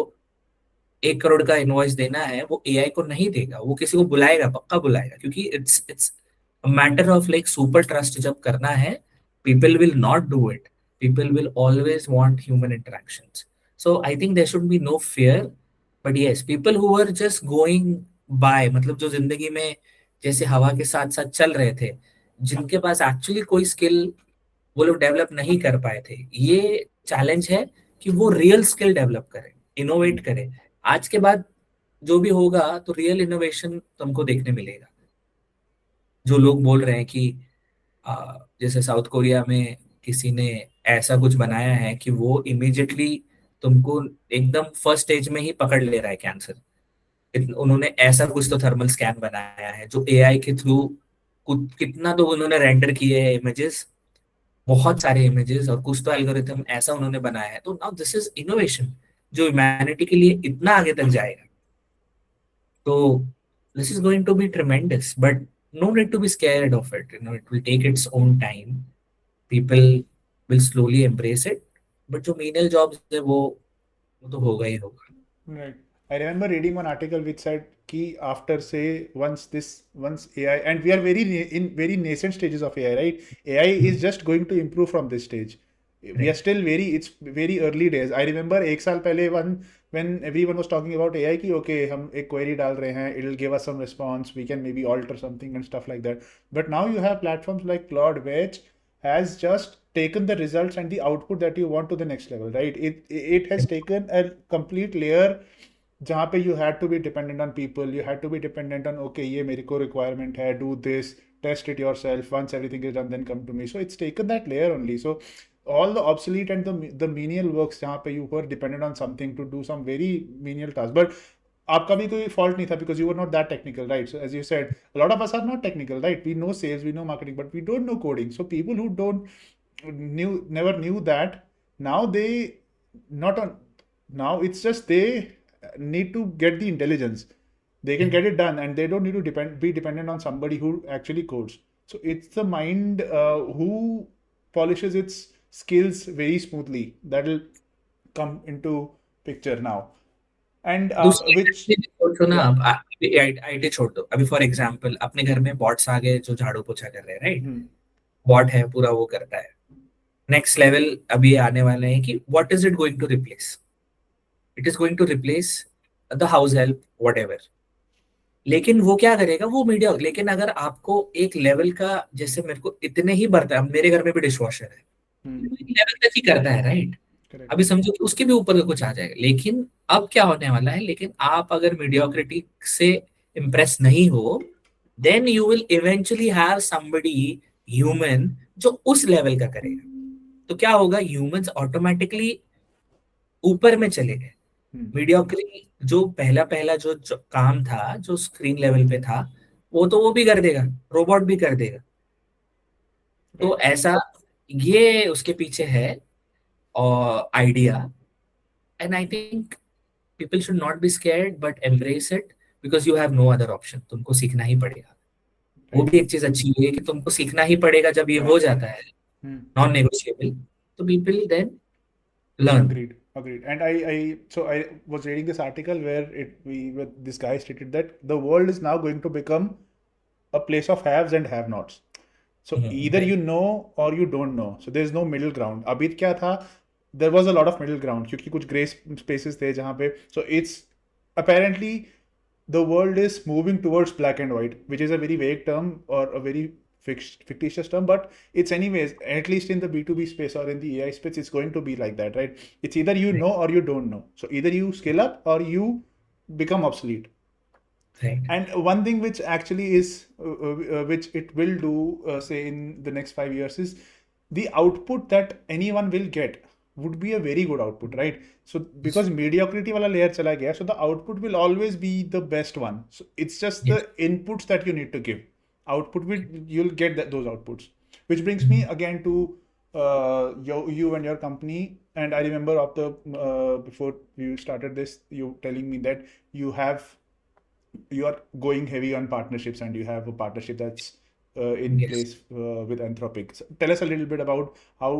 1 करोड़ का इनवॉइस देना है, वो एआई को नहीं देगा, वो किसी को बुलाएगा, पक्का बुलाएगा, क्योंकि it's a matter of like super trust जब करना है, people will not do it. People will always want human interactions. So I think there should be no fear. But yes, people who are just going by, मतलब जो जिंदगी में जैसे हवा के साथ साथ चल रहे थे, जिनके पास एक्चुअली कोई स्किल वो लोग डेवलप नहीं कर पाए थे, ये चैलेंज है कि वो रियल स्किल डेवलप करें, इनोवेट करें. आज के बाद जो भी होगा तो रियल इनोवेशन तुमको देखने मिलेगा. जो लोग बोल रहे हैं कि जैसे साउथ कोरिया में किसी ने ऐसा कुछ बनाया है कि वो इमीडिएटली तुमको एकदम फर्स्ट स्टेज में ही पकड़ ले रहा है कैंसर. उन्होंने ऐसा कुछ तो थर्मल स्कैन बनाया है जो एआई के थ्रू, कितना तो उन्होंने रेंडर किए हैं इमेजेस, बहुत सारे इमेजेस, और कुछ तो एल्गोरिथम ऐसा उन्होंने बनाया है. तो नाउ दिस इज इनोवेशन जो ह्यूमैनिटी के लिए इतना आगे तक जाएगा. So this is going to be tremendous, but no need to be scared of it. You know, it will take its own time. People will slowly embrace it. But जो menial jobs है वो तो होगा ही होगा. right. I remember reading one article which said कि after say once AI, and we are in very nascent stages of AI, right? AI is just going to improve from this stage. We are Right. still it's very early days. I remember एक साल पहले when everyone was talking about AI कि okay हम एक query डाल रहे हैं, it'll give us some response, we can maybe alter something and stuff like that. But now you have platforms like Claude which has just taken the results and the output that you want to the next level, right? It has taken a complete layer जहाँ पे you had to be dependent on people, you had to be dependent on okay ये मेरे को requirement है, do this, test it yourself, once everything is done then come to me. So it's taken that layer only. So all the obsolete and the menial works जहाँ पे you were dependent on something to do some very menial tasks, but आपका भी कोई fault नहीं था because you were not that technical, right? So as you said, a lot of us are not technical, right? We know sales, we know marketing, but we don't know coding. So people who don't never knew that, now they not on now it's just they need to get the intelligence. They can get it done and they don't need to be dependent on somebody who actually codes. So it's the mind who polishes its skills very smoothly that will come into picture now. And दूसरी which industry भी सोचो ना. yeah. अब IT छोड़ दो. अभी for example अपने घर में बॉट्स आ गए जो झाड़ू पोछा कर रहे हैं, राइट. Hmm. बॉट है पूरा, वो करता है. नेक्स्ट लेवल अभी आने वाले हैं कि what is it going to replace. It is going to replace the house help whatever. लेकिन वो क्या करेगा, वो मीडिया. लेकिन अगर आपको एक लेवल का, जैसे मेरे को इतने ही बर्तन, मेरे घर में भी डिश वॉशर है, लेवल तक ही करता है, राइट. Correct. अभी समझो कि उसके भी ऊपर का कुछ आ जाएगा. लेकिन अब क्या होने वाला है, लेकिन आप अगर मीडियोक्रिटी से इम्प्रेस नहीं हो, then you will eventually have somebody human जो उस लेवल का करेगा. तो क्या होगा, ह्यूमंस ऑटोमेटिकली ऊपर में चले गए. मीडियोक्रिटी जो पहला पहला जो काम था, जो स्क्रीन लेवल पे था, वो तो वो भी कर देगा, रोबोट भी कर देगा. तो Right. ऐसा ये उसके पीछे है और idea. And I think people should not be scared but embrace it because you have no other option. तुमको सीखना ही पड़ेगा. वो Right. भी एक चीज अच्छी है कि तुमको सीखना ही पड़ेगा. जब ये हो जाता है Hmm. नॉन नेगोशिएबल, तो people then learn. Agreed. And so I was reading this article where this guy stated that the world is now going to become a place of haves and have-nots. So either Right. you know or you don't know. So there's no middle ground. अभी क्या था? There was a lot of middle ground क्योंकि कुछ gray spaces थे जहाँ पे. So it's apparently the world is moving towards black and white, which is a very vague term or a very fictitious term, but it's anyways, at least in the B2B space or in the AI space, it's going to be like that, right? It's either you know or you don't know. So either you scale up or you become obsolete. Right. And one thing which actually is, which it will do, say in the next 5 years, is the output that anyone will get would be a very good output, right? So because Yes. mediocrity wala layer chala gaya, so the output will always be the best one. So it's just Yes. the inputs that you need to give. Output will, you'll get those outputs. Which brings me Mhm. again to you and your company. And I remember of the before you started this, you telling me that you are going heavy on partnerships and you have a partnership that's in Yes. place with Anthropic. So tell us a little bit about how,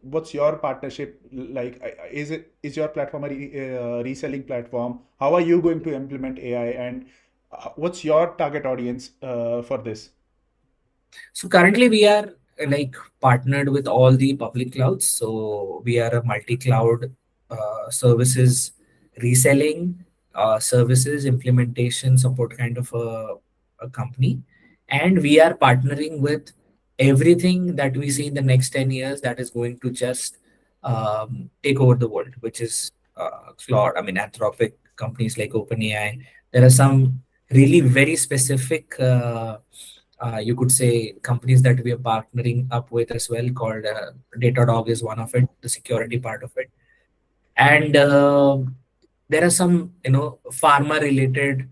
what's your partnership like? Is your platform a reselling platform? How are you going to implement AI, and what's your target audience for this? So currently we are like partnered with all the public clouds. So we are a multi-cloud services reselling services implementation support kind of a company, and we are partnering with everything that we see in the next 10 years that is going to just take over the world, which is Claude. I mean, Anthropic companies like OpenAI. There are some really very specific. You could say companies that we are partnering up with as well, called Datadog is one of it, the security part of it. And there are some, pharma related,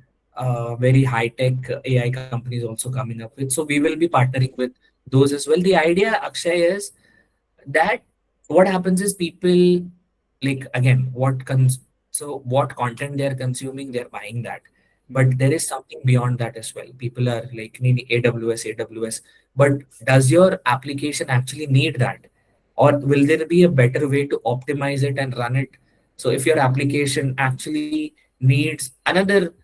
very high tech AI companies also coming up with. So we will be partnering with those as well. The idea, Akshay, is that what happens is people, like, again, what content they're consuming, they're buying that, but Mm-hmm. there is something beyond that as well. People are like needing AWS, but does your application actually need that, or will there be a better way to optimize it and run it? So if your application actually needs another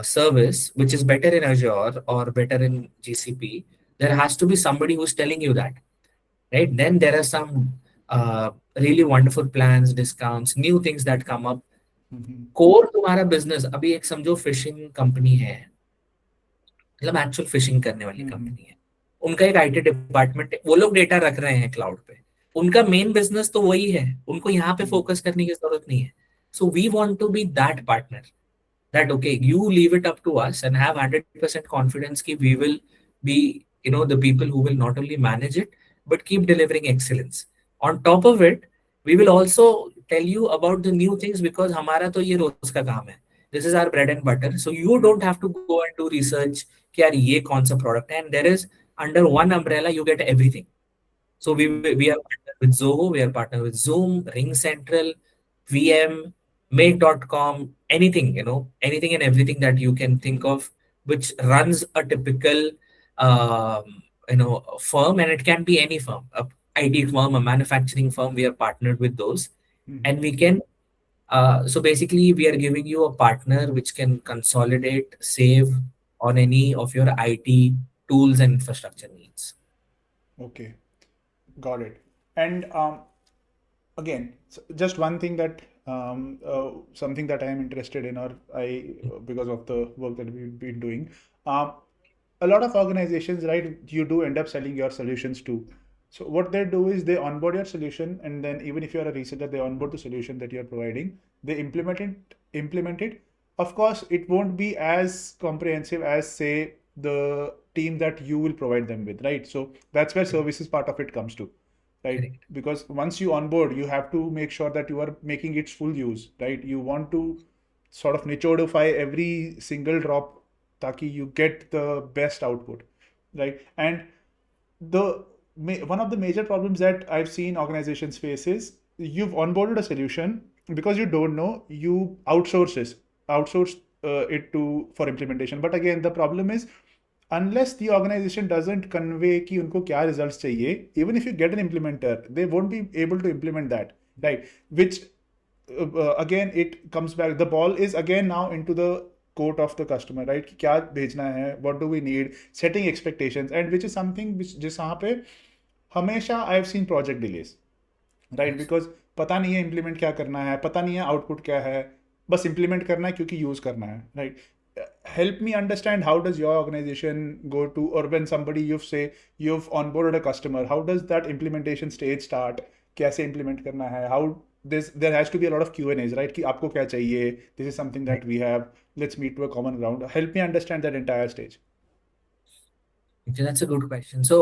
service which is better in Azure or better in GCP, there has to be somebody who's telling you that, right? Then there are some really wonderful plans, discounts, new things that come up. Mm-hmm. Core तुम्हारा business अभी एक समझो fishing company है, मतलब actual fishing करने वाली Mm-hmm. Company है, उनका एक आईटी डिपार्टमेंट है, वो लोग डेटा रख रहे हैं क्लाउड पे, उनका मेन बिजनेस तो वही है, उनको यहाँ पे Mm-hmm. फोकस करने की जरूरत नहीं है. So we want to be that partner, that okay, you leave it up to us and have 100% confidence कि we will be, the people who will not only manage it but keep delivering excellence. On top of it, we will also tell you about the new things because हमारा तो ये रोज का काम है. This is our bread and butter, so you don't have to go and do research कि यार ये कौन सा product है, and there is under one umbrella you get everything. So we Mm-hmm. we are partnered with Zoho, we are partnered with Zoom, Ring Central, VM, Make.com, anything, anything and everything that you can think of, which runs a typical, firm, and it can be any firm, a IT firm, a manufacturing firm. We are partnered with those, and Mm-hmm. we can. So basically, we are giving you a partner which can consolidate, save on any of your IT tools and infrastructure needs. Okay, got it. And again, just one thing that something that I am interested in, or I because of the work that we've been doing, um, a lot of organizations, right? You do end up selling your solutions too. So what they do is they onboard your solution, and then even if you are a reseller, they onboard the solution that you are providing. They implement it. Implement it. Of course, it won't be as comprehensive as, say, the team that you will provide them with, right? So that's where services part of it comes to, right? Correct. Because once you onboard, you have to make sure that you are making its full use, right? You want to sort of nichodify every single drop ताकि you get the best output, right? And the one of the major problems that I've seen organizations face is you've onboarded a solution because you don't know, you outsource it to for implementation. But again, the problem is unless the organization doesn't convey कि उनको क्या results चाहिए, even if you get an implementer, they won't be able to implement that, right? Which again it comes back. The ball is again now into the court of the customer, right? कि क्या भेजना है, what do we need, setting expectations, and which is something which जिस यहाँ पे हमेशा I have seen project delays, right? Yes. Because पता नहीं है implement क्या करना है, पता नहीं है output क्या है, बस implement करना है क्योंकि use करना है, right? help me understand, how does your organization go to, or when somebody you've onboarded a customer, how does that implementation stage start? कैसे implement करना है? How there has to be a lot of Q&As, right? कि आपको क्या चाहिए? This is something that we have. Let's meet to a common ground. Help me understand that entire stage. That's a good question. So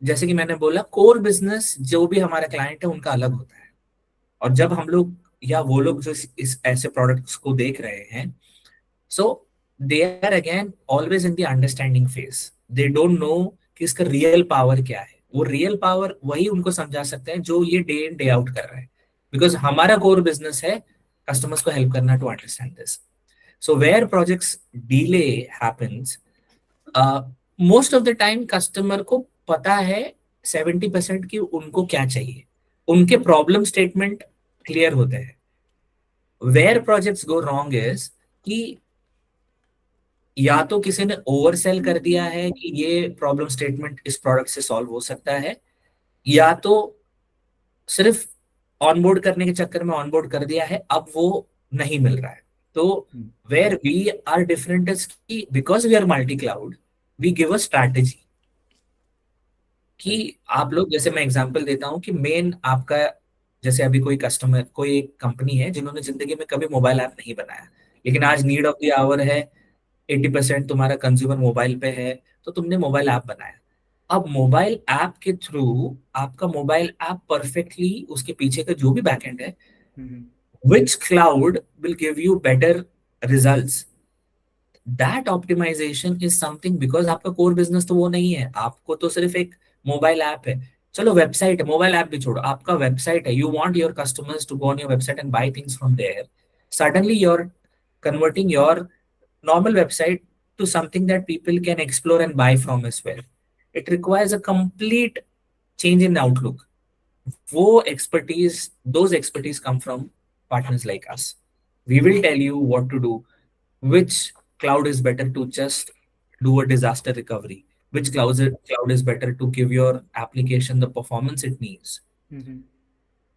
जैसे कि मैंने बोला, core business जो भी हमारा क्लाइंट है उनका अलग होता है। और जब हम लोग या वो लोग जो इस ऐसे प्रोडक्ट्स को देख रहे हैं, so they are again always in the understanding phase. They don't know कि इसका रियल पावर क्या है। वो रियल पावर वही उनको समझा सकते हैं जो ये डे इन डे आउट कर रहे हैं। बिकॉज हमारा कोर बिजनेस है कस्टमर्स को हेल्प करना to understand this. So where projects delay happens, most of the time customer को पता है 70% की उनको क्या चाहिए। उनके प्रॉब्लम स्टेटमेंट क्लियर होते हैं। Where projects go wrong is कि या तो किसी ने ओवर सेल कर दिया है कि ये प्रॉब्लम स्टेटमेंट इस प्रोडक्ट से सॉल्व हो सकता है, या तो सिर्फ ऑनबोर्ड करने के चक्कर में ऑनबोर्ड कर दिया है, अब वो नहीं मिल रहा है। तो where we are different is कि because we are multi cloud, we give a strategy कि आप लोग, जैसे मैं एग्जांपल देता हूँ कि मेन आपका, जैसे अभी कोई कस्टमर, कोई एक कंपनी है जिन्होंने जिंदगी में कभी मोबाइल ऐप नहीं बनाया, लेकिन आज नीड ऑफ द आवर है, 80% तुम्हारा कंज्यूमर मोबाइल पे है, तो तुमने मोबाइल ऐप बनाया। अब मोबाइल ऐप के थ्रू आपका मोबाइल ऐप परफेक्टली, उसके पीछे का जो भी बैकएंड है, which cloud will give you better results, that optimization is something. Because आपका कोर बिजनेस तो वो नहीं है, आपको तो सिर्फ एक मोबाइल ऐप है। चलो वेबसाइट है, मोबाइल ऐप भी छोड़ो, आपका वेबसाइट है, you want your customers to go on your website and buy things from there. Suddenly you are converting your normal website to something that people can explore and buy from as well. It requires a complete change in outlook. वो expertise, those expertise come from partners like us. We will tell you what to do, which cloud is better to just do a disaster recovery, which cloud is better to give your application the performance it needs.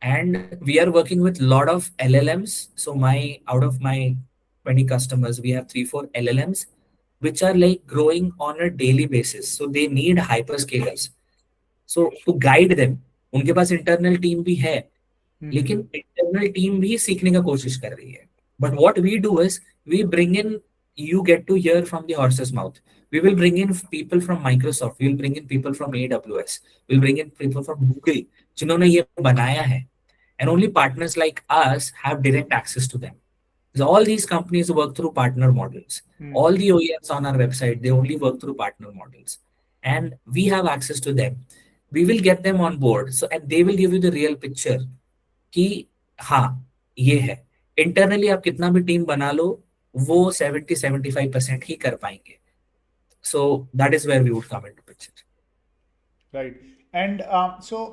And we are working with a lot of LLMs. So my out of my 20 customers, we have 3-4 LLMs which are like growing on a daily basis. So they need hyperscalers. So to guide them, उनके पास internal team भी है, लेकिन internal team भी सीखने का कोशिश कर रही है। But what we do is we bring in, you get to hear from the horse's mouth. We will bring in people from Microsoft, we will bring in people from AWS, we'll bring in people from Google जिन्होंने ये बनाया है, and only partners like us have direct access to them. So all these companies work through partner models. All the OEMs on our website, they only work through partner models, and we have access to them. We will get them on board, so and they will give you the real picture कि हाँ ये है। Internally आप कितना भी team बना लो, वो 70-75% ही कर पाएंगे। So that is where we would come into picture. Right. And so,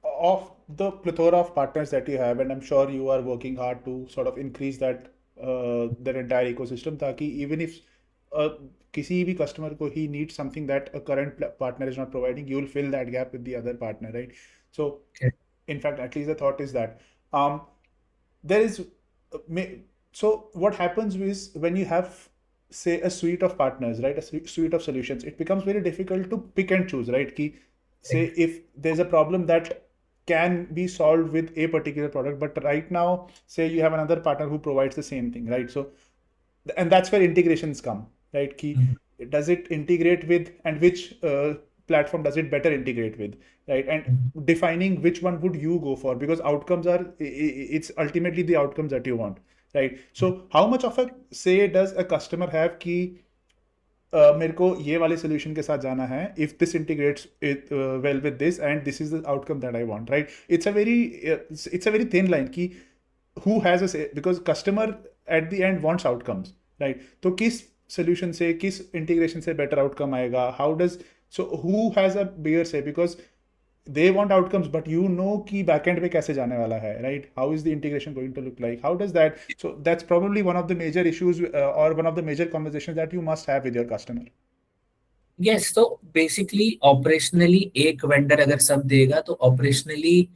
of the plethora of partners that you have, and I'm sure you are working hard to sort of increase that their entire ecosystem, ताकि even if किसी भी customer को he needs something that a current partner is not providing, you will fill that gap with the other partner, right? So, Okay. in fact, at least the thought is that there is so what happens is when you have, say, a suite of partners, right, a suite of solutions, it becomes very difficult to pick and choose, right? Ki, say if there's a problem that can be solved with a particular product, but right now, say you have another partner who provides the same thing, right? So, and that's where integrations come, right? Ki, does it integrate with, and which platform does it better integrate with, right? And defining which one would you go for, because outcomes are, it's ultimately the outcomes that you want, right? So how much of a say does a customer have कि मेरे को ये वाले solution के साथ जाना है, if this integrates it well with this, and this is the outcome that I want, right? It's a very thin line कि who has a say, because customer at the end wants outcomes, right? तो किस solution से, किस integration से better outcome आएगा? How does, so who has a bigger say? Because they want outcomes, but you know कि backend पे कैसे जाने वाला है, right? How is the integration going to look like? How does that? So that's probably one of the major issues or one of the major conversations that you must have with your customer. Yes, so basically operationally एक vendor अगर सब देगा तो operationally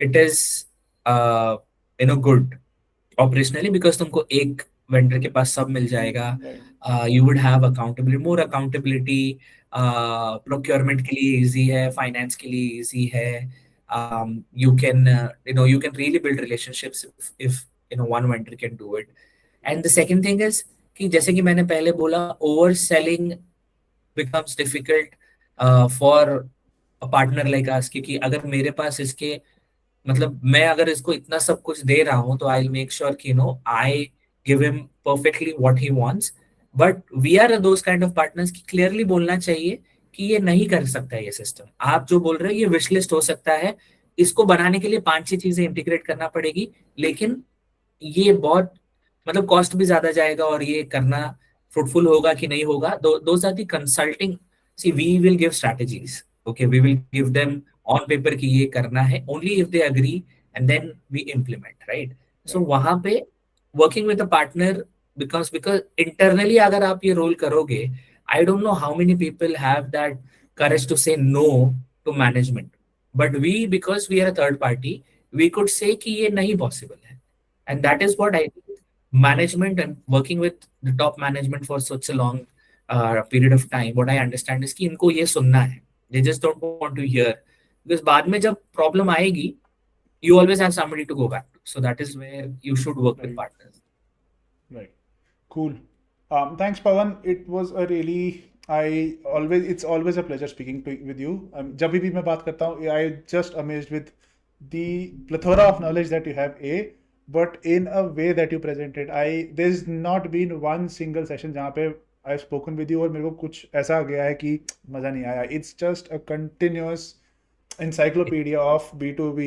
it is good operationally, because तुमको एक vendor के पास सब मिल जाएगा. Right. You would have accountability, more accountability. Procurement के लिए इजी है, फाइनेंस के लिए इजी है. You can you can really build relationships if one vendor can do it. And the second thing is कि जैसे कि मैंने पहले बोला, over selling becomes difficult for a partner like us, क्योंकि अगर मेरे पास इसके मतलब मैं अगर इसको इतना सब कुछ दे रहा हूँ तो आई मेक श्योर कि I give him perfectly what he wants. But we are those kind of partners की क्लियरली बोलना चाहिए कि ये नहीं कर सकता है ये सिस्टम. आप जो बोल रहे हो ये विश लिस्ट हो सकता है, इसको बनाने के लिए 5-6 चीजें इंटीग्रेट करना पड़ेगी, लेकिन ये बहुत मतलब कॉस्ट भी ज्यादा जाएगा और ये करना फ्रूटफुल होगा कि नहीं होगा. Those are the consulting. See we will give strategies, okay, we will give them on paper कि ये करना है, only if they agree and then we implement, right. So Right. वहां पे working with a partner, because internally अगर आप ये role करोगे, I don't know how many people have that courage to say no to management. But we, because we are a third party, we could say कि ये नहीं possible है. And that is what I think management and working with the top management for such a long period of time, what I understand is कि इनको ये सुनना है. They just don't want to hear. Because बाद में जब problem आएगी, you always have somebody to go back to. So that is where you should work with Right. partners. Right. Cool. Thanks, Pawan. It was a really it's always a pleasure speaking with you. जब भी मैं बात करता हूँ, I just amazed with the plethora of knowledge that you have. But in a way that you presented, there's not been one single session जहाँ पे I've spoken with you और मेरे को कुछ ऐसा गया है कि मजा नहीं आया. It's just a continuous encyclopedia of B2B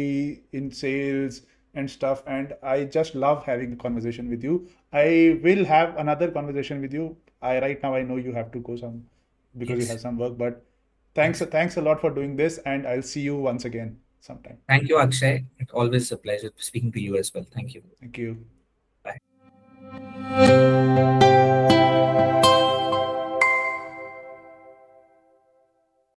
in sales and stuff. And I just love having a conversation with you. I will have another conversation with you. Right now I know you have to go some because you have Yes. some work, but Yes. thanks a lot for doing this, and I'll see you once again sometime. Thank you, Akshay. It's always a pleasure speaking to you as well. Thank you. Thank you. Bye.